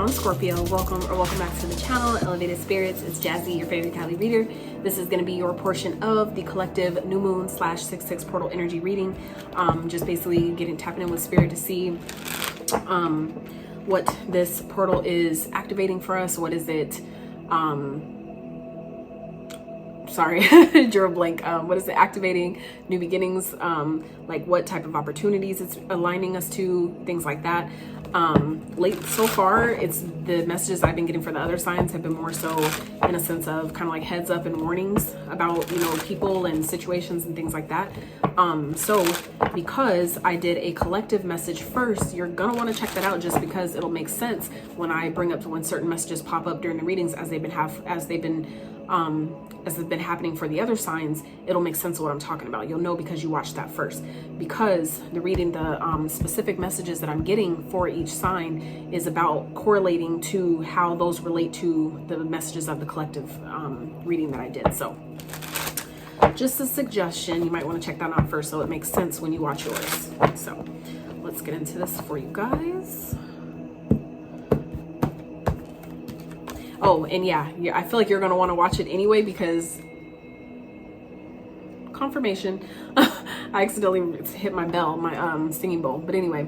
strong Scorpio. Welcome back to the channel, Elevated Spirits. It's Jazi, your favorite Cali reader. This is going to be your portion of the collective new moon / 6/6 portal energy reading. Just basically tapping in with spirit to see what this portal is activating for us. What is it? Sorry, drew a blank. What is it activating? New beginnings, like what type of opportunities it's aligning us to, things like that. So far, it's the messages I've been getting for the other signs have been more so in a sense of kind of like heads up and warnings about, people and situations and things like that. So because I did a collective message first, you're gonna want to check that out just because it'll make sense when I bring up to when certain messages pop up during the readings as they've been happening for the other signs. It'll make sense of what I'm talking about. You'll know because you watched that first, because the specific messages that I'm getting for each sign is about correlating to how those relate to the messages of the collective reading that I did. So just a suggestion, you might want to check that out first so it makes sense when you watch yours. So let's get into this for you guys. Oh, and yeah, I feel like you're going to want to watch it anyway because confirmation. I accidentally hit my bell, my singing bowl. But anyway,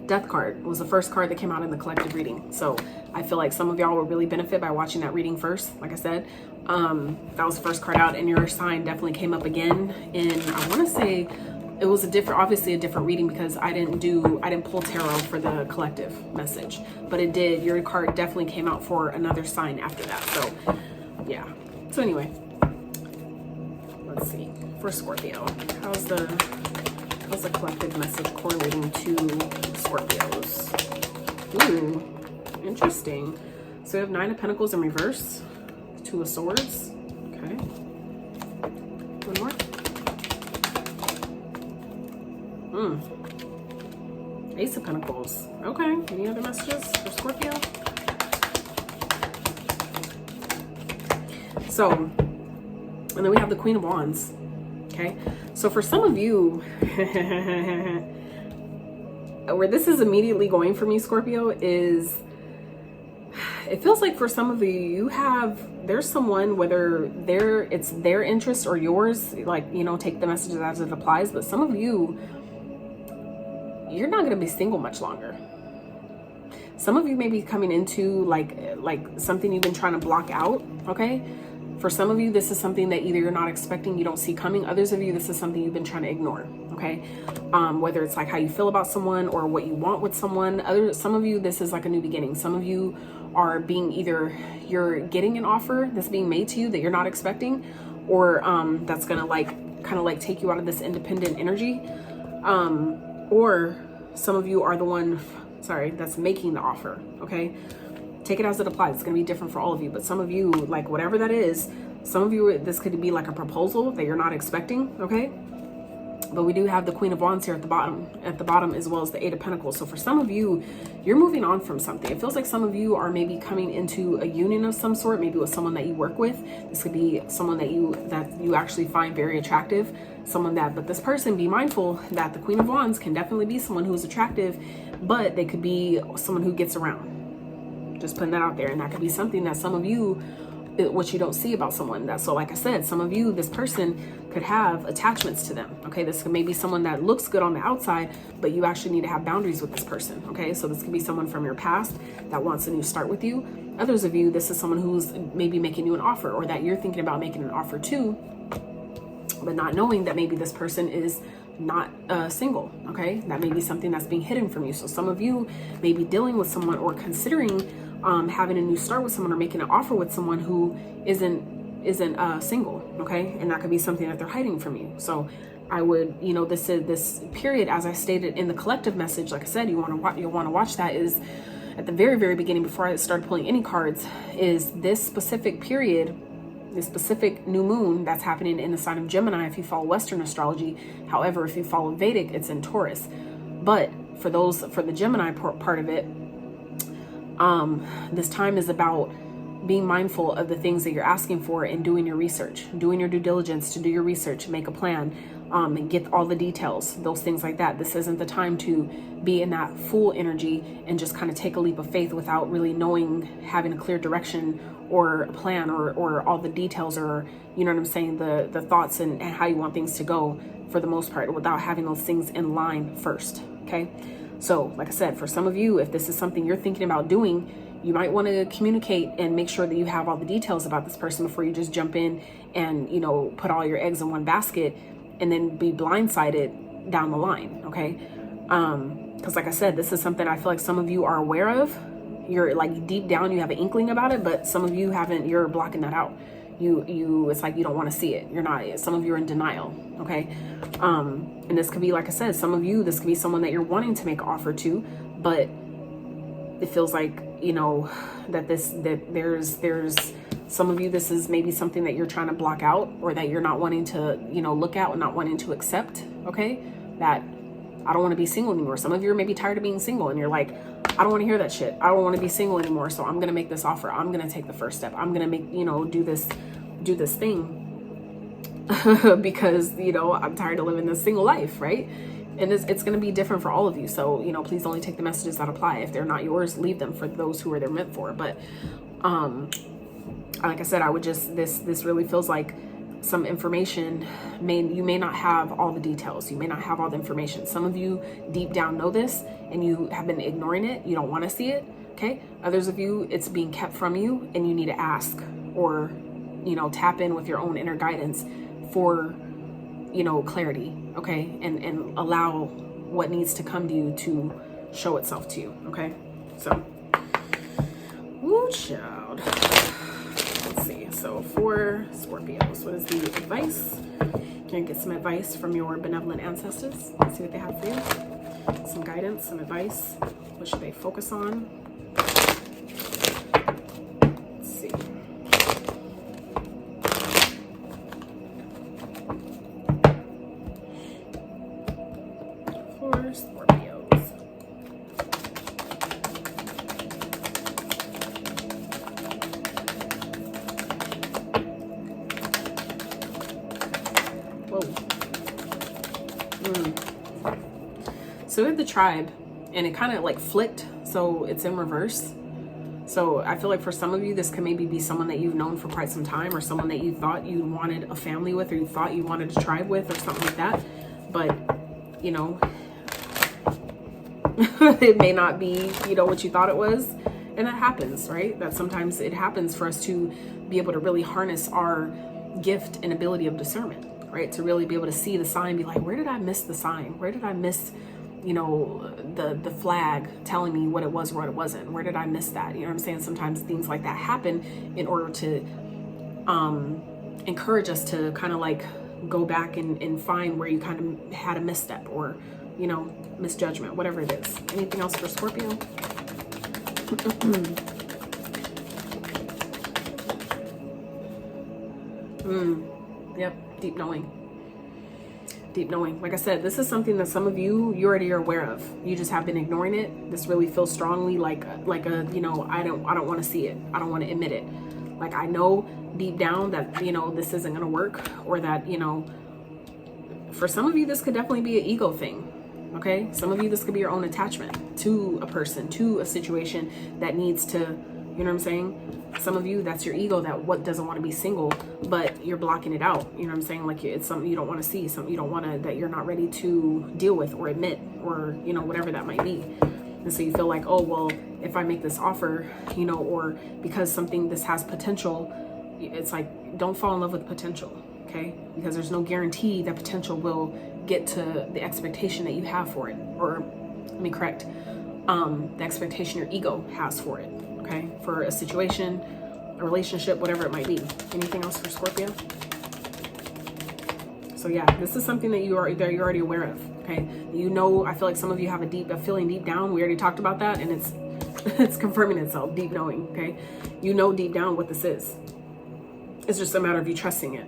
Death card was the first card that came out in the collective reading. So I feel like some of y'all will really benefit by watching that reading first. Like I said, that was the first card out, and your sign definitely came up again. And I want to say it was obviously a different reading because I didn't pull tarot for the collective message, but it did. Your card definitely came out for another sign after that. So yeah. So anyway, let's see for Scorpio. How's the collective message correlating to Scorpios? Ooh, interesting. So we have 9 of Pentacles in reverse, 2 of Swords. Okay. One more. Ace of Pentacles. Okay. Any other messages for Scorpio? So, and then we have the Queen of Wands. Okay. So for some of you, where this is immediately going for me, Scorpio, is it feels like for some of you, there's someone, whether it's their interest or yours, like, take the messages as it applies, but some of you, you're not going to be single much longer. Some of you may be coming into like something you've been trying to block out. Okay. For some of you, this is something that either you're not expecting, you don't see coming. Others of you, this is something you've been trying to ignore. Okay. Whether it's like how you feel about someone or what you want with someone. Some of you, this is like a new beginning. Some of you are you're getting an offer that's being made to you that you're not expecting, or that's going to kind of take you out of this independent energy. Or some of you are the one, that's making the offer. Okay. Take it as it applies. It's going to be different for all of you, but some of you, like whatever that is, some of you, this could be like a proposal that you're not expecting. Okay. But we do have the Queen of Wands here at the bottom, as well as the 8 of Pentacles. So for some of you, you're moving on from something. It feels like some of you are maybe coming into a union of some sort, maybe with someone that you work with. This could be someone that you actually find very attractive, but this person, be mindful that the Queen of Wands can definitely be someone who's attractive, but they could be someone who gets around. Just putting that out there. And that could be something that some of you, what you don't see about someone. So like I said, some of you, this person could have attachments to them. Okay. This could maybe someone that looks good on the outside, but you actually need to have boundaries with this person. Okay. So this could be someone from your past that wants a new start with you. Others of you, this is someone who's maybe making you an offer, or that you're thinking about making an offer to, but not knowing that maybe this person is not single. Okay. That may be something that's being hidden from you. So some of you may be dealing with someone or considering having a new start with someone or making an offer with someone who isn't single. Okay. And that could be something that they're hiding from you. So I would, this period, as I stated in the collective message, like I said, you'll want to watch that, is at the very, very beginning, before I started pulling any cards, is this specific period, this specific new moon that's happening in the sign of Gemini if you follow Western astrology. However, if you follow Vedic, it's in Taurus. But for the Gemini part of it, this time is about being mindful of the things that you're asking for and doing your research, doing your due diligence to do your research, make a plan, and get all the details, those things like that. This isn't the time to be in that full energy and just kind of take a leap of faith without really knowing, having a clear direction or a plan or all the details, or, you know what I'm saying, the thoughts and how you want things to go for the most part, without having those things in line first. Okay. So like I said, for some of you, if this is something you're thinking about doing, you might want to communicate and make sure that you have all the details about this person before you just jump in and, you know, put all your eggs in one basket and then be blindsided down the line. Okay. Because like I said, this is something I feel like some of you are aware of. You're like deep down, you have an inkling about it, but some of you haven't, you're blocking that out. It's like you don't want to see it. You're not, some of you are in denial. Okay. And this could be, like I said, some of you, this could be someone that you're wanting to make an offer to, but it feels like, you know, that there's some of you, this is maybe something that you're trying to block out, or that you're not wanting to, you know, look at, or not wanting to accept. Okay. That I don't want to be single anymore. Some of you are maybe tired of being single and you're like, I don't want to hear that shit. I don't want to be single anymore. So I'm going to make this offer. I'm going to take the first step. I'm going to make, you know, do this thing because, you know, I'm tired of living this single life. Right. And it's going to be different for all of you. So, you know, please only take the messages that apply. If they're not yours, leave them for those who are they're meant for. But, like I said, I would just, this really feels like some information you may not have all the details. You may not have all the information. Some of you deep down know this and you have been ignoring it. You don't want to see it. Okay. Others of you, it's being kept from you and you need to ask, or, you know, tap in with your own inner guidance for, you know, clarity. Okay. And allow what needs to come to you to show itself to you. Okay. So, woo, child. Let's see. So for Scorpios, what is the advice? Can you get some advice from your benevolent ancestors? Let's see what they have for you. Some guidance, some advice. What should they focus on? Let's see. For Scorpios. So we have the Tribe, and it kind of like flipped, so it's in reverse. So I feel like for some of you, this can maybe be someone that you've known for quite some time, or someone that you thought you wanted a family with, or you thought you wanted a tribe with, or something like that. But, you know, it may not be, you know, what you thought it was. And that happens, right? That sometimes it happens for us to be able to really harness our gift and ability of discernment, right? To really be able to see the sign, be like, where did I miss the sign? Where did I miss, you know, the flag telling me what it was or what it wasn't? Where did I miss that? You know what I'm saying? Sometimes things like that happen in order to encourage us to kind of like go back and find where you kind of had a misstep, or, you know, misjudgment, whatever it is. Anything else for Scorpio? Yep, deep knowing. Deep knowing. Like I said, this is something that some of you already are aware of. You just have been ignoring it. This really feels strongly like a, you know, I don't want to see it. I don't want to admit it. Like, I know deep down that, you know, this isn't going to work, or that, you know, for some of you, this could definitely be an ego thing. Okay. Some of you, this could be your own attachment to a person, to a situation that needs to, you know what I'm saying? Some of you, that's your ego that doesn't want to be single, but you're blocking it out. You know what I'm saying? Like, it's something you don't want to see, something you don't want to, that you're not ready to deal with or admit, or, you know, whatever that might be. And so you feel like, oh, well, if I make this offer, you know, or because this has potential, it's like, don't fall in love with potential. Okay. Because there's no guarantee that potential will get to the expectation that you have for it. Or let me correct, the expectation your ego has for it. Okay, for a situation, a relationship, whatever it might be. Anything else for Scorpio? So yeah, this is something that you're already aware of. Okay, you know, I feel like some of you have a feeling deep down. We already talked about that, and it's confirming itself. Deep knowing. Okay, you know deep down what this is. It's just a matter of you trusting it.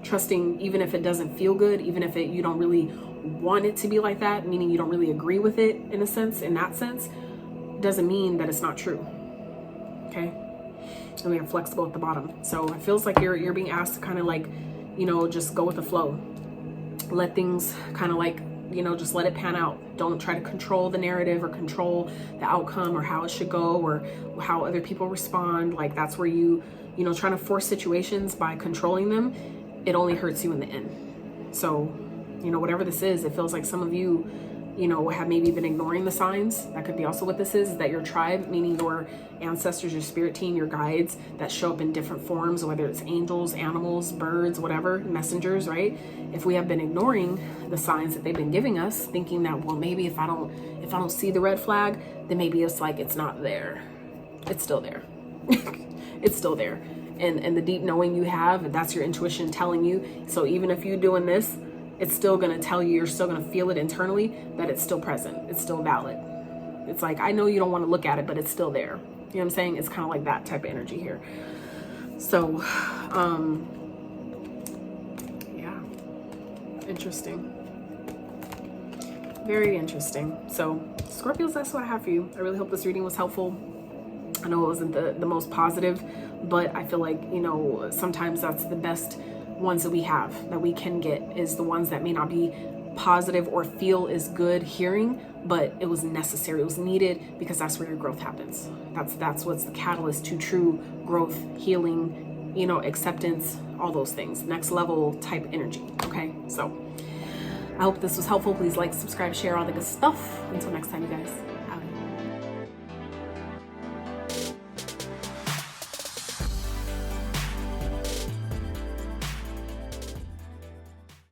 Trusting, even if it doesn't feel good, even if you don't really want it to be like that, meaning you don't really agree with it in that sense, doesn't mean that it's not true. Okay. And we have flexible at the bottom. So it feels like you're being asked to kind of like, you know, just go with the flow. let things kind of like, you know, just let it pan out. Don't try to control the narrative or control the outcome or how it should go or how other people respond. Like that's where you know, trying to force situations by controlling them, it only hurts you in the end. So, you know, whatever this is, it feels like some of you, you know, have maybe been ignoring the signs. That could be also what this is that your tribe, meaning your ancestors, your spirit team, your guides that show up in different forms, whether it's angels, animals, birds, whatever, messengers, right? If we have been ignoring the signs that they've been giving us, thinking that, well, maybe if I don't see the red flag, then maybe it's like it's not there. It's still there. It's still there. And the deep knowing you have, that's your intuition telling you. So even if you're doing this, it's still going to tell you, you're still going to feel it internally that it's still present. It's still valid. It's like, I know you don't want to look at it, but it's still there. You know what I'm saying? It's kind of like that type of energy here. So, yeah, interesting. Very interesting. So Scorpios, that's what I have for you. I really hope this reading was helpful. I know it wasn't the most positive, but I feel like, you know, sometimes that's the best ones that we have, that we can get, is the ones that may not be positive or feel is good hearing, but it was necessary, it was needed, because that's where your growth happens. That's what's the catalyst to true growth, healing, you know, acceptance, all those things, next level type energy. Okay, so I hope this was helpful. Please like, subscribe, share, all the good stuff. Until next time, you guys.